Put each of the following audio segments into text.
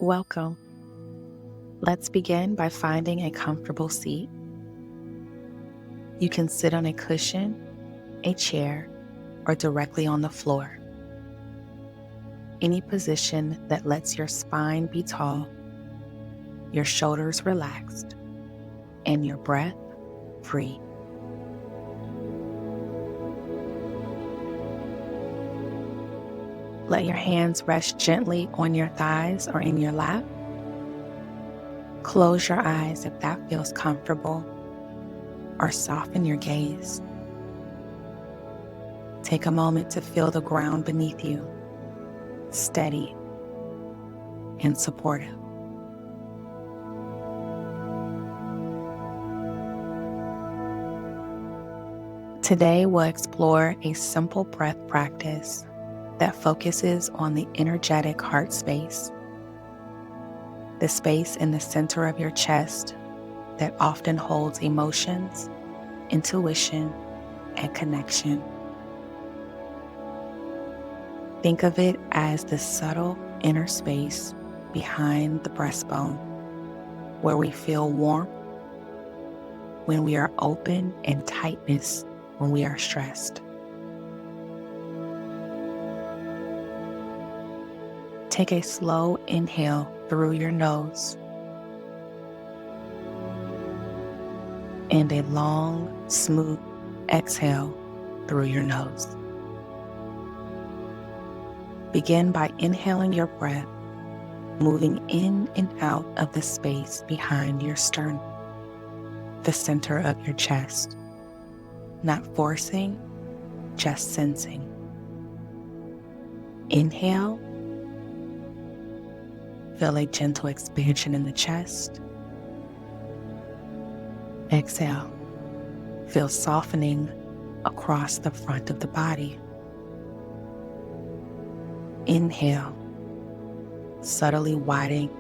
Welcome. Let's begin by finding a comfortable seat. You can sit on a cushion, a chair, or directly on the floor. Any position that lets your spine be tall, your shoulders relaxed, and your breath free. Let your hands rest gently on your thighs or in your lap. Close your eyes if that feels comfortable, or soften your gaze. Take a moment to feel the ground beneath you, steady and supportive. Today, we'll explore a simple breath practice that focuses on the energetic heart space, the space in the center of your chest that often holds emotions, intuition, and connection. Think of it as the subtle inner space behind the breastbone, where we feel warmth when we are open and tightness when we are stressed. Take a slow inhale through your nose and a long, smooth exhale through your nose. Begin by inhaling your breath, moving in and out of the space behind your sternum, the center of your chest. Not forcing, just sensing. Inhale. Feel a gentle expansion in the chest. Exhale. Feel softening across the front of the body. Inhale. Subtly widening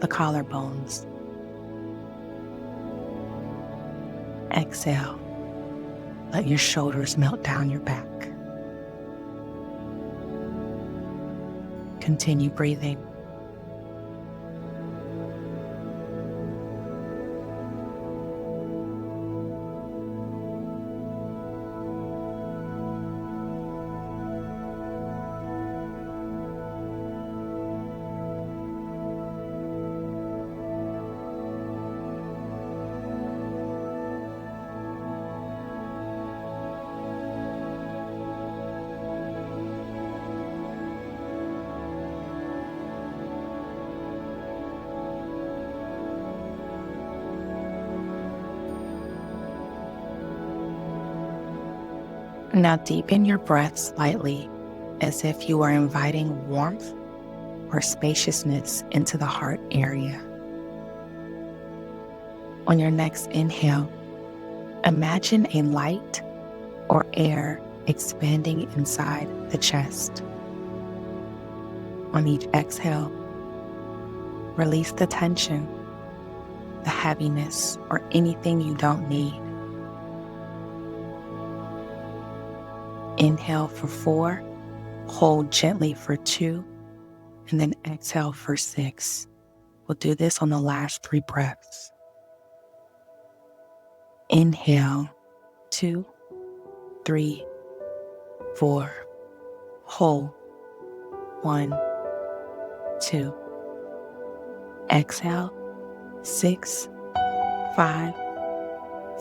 the collarbones. Exhale. Let your shoulders melt down your back. Continue breathing. Now deepen your breath slightly, as if you are inviting warmth or spaciousness into the heart area. On your next inhale, imagine a light or air expanding inside the chest. On each exhale, release the tension, the heaviness, or anything you don't need. Inhale for 4, hold gently for 2, and then exhale for 6. We'll do this on the last 3 breaths. Inhale, 2, 3, 4. Hold, 1, 2. Exhale, 6, 5,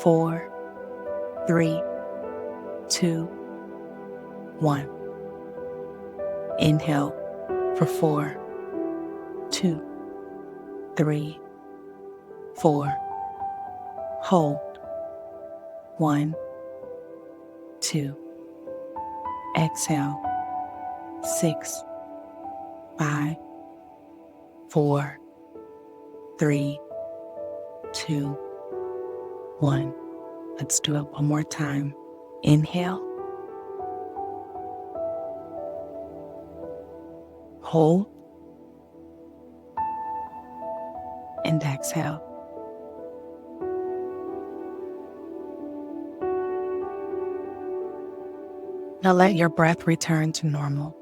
4, 3, 2, 1. Inhale for 4, 2, 3, 4. Hold, 1, 2. Exhale, 6, 5, 4, 3, 2, 1. Let's do it one more time. Inhale. Hold. And exhale. Now let your breath return to normal.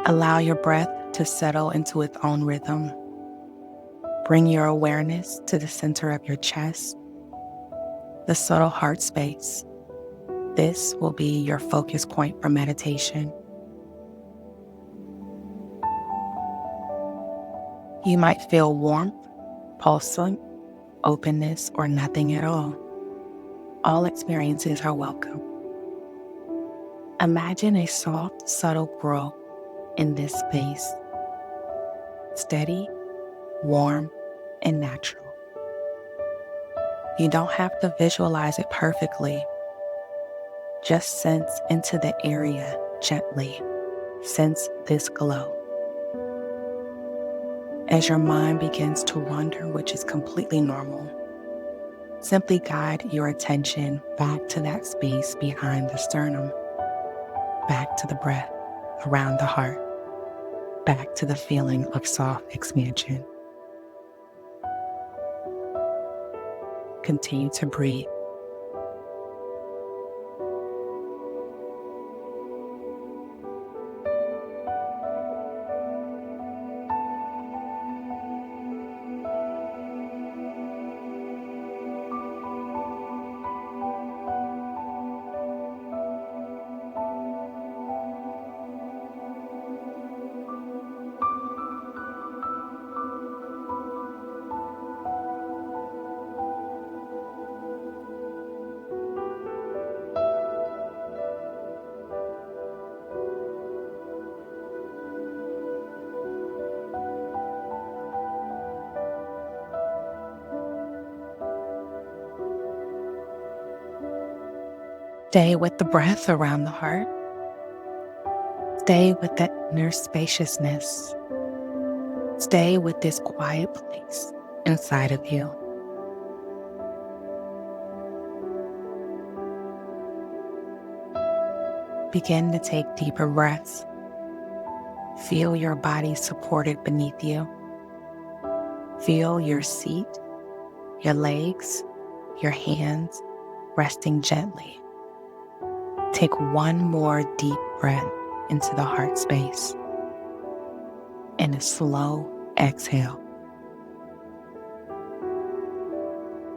Allow your breath to to settle into its own rhythm. Bring your awareness to the center of your chest, the subtle heart space. This will be your focus point for meditation. You might feel warmth, pulsing, openness, or nothing at all. All experiences are welcome. Imagine a soft, subtle glow in this space. Steady, warm, and natural. You don't have to visualize it perfectly. Just sense into the area gently. Sense this glow. As your mind begins to wander, which is completely normal, simply guide your attention back to that space behind the sternum, back to the breath around the heart, back to the feeling of soft expansion. Continue to breathe. Stay with the breath around the heart. Stay with that inner spaciousness. Stay with this quiet place inside of you. Begin to take deeper breaths. Feel your body supported beneath you. Feel your seat, your legs, your hands resting gently. Take one more deep breath into the heart space and a slow exhale.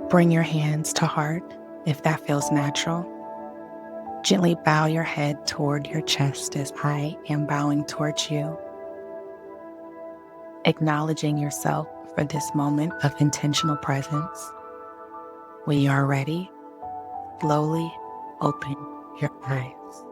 Bring your hands to heart if that feels natural. Gently bow your head toward your chest as I am bowing towards you. Acknowledging yourself for this moment of intentional presence. When you are ready, slowly open your eyes.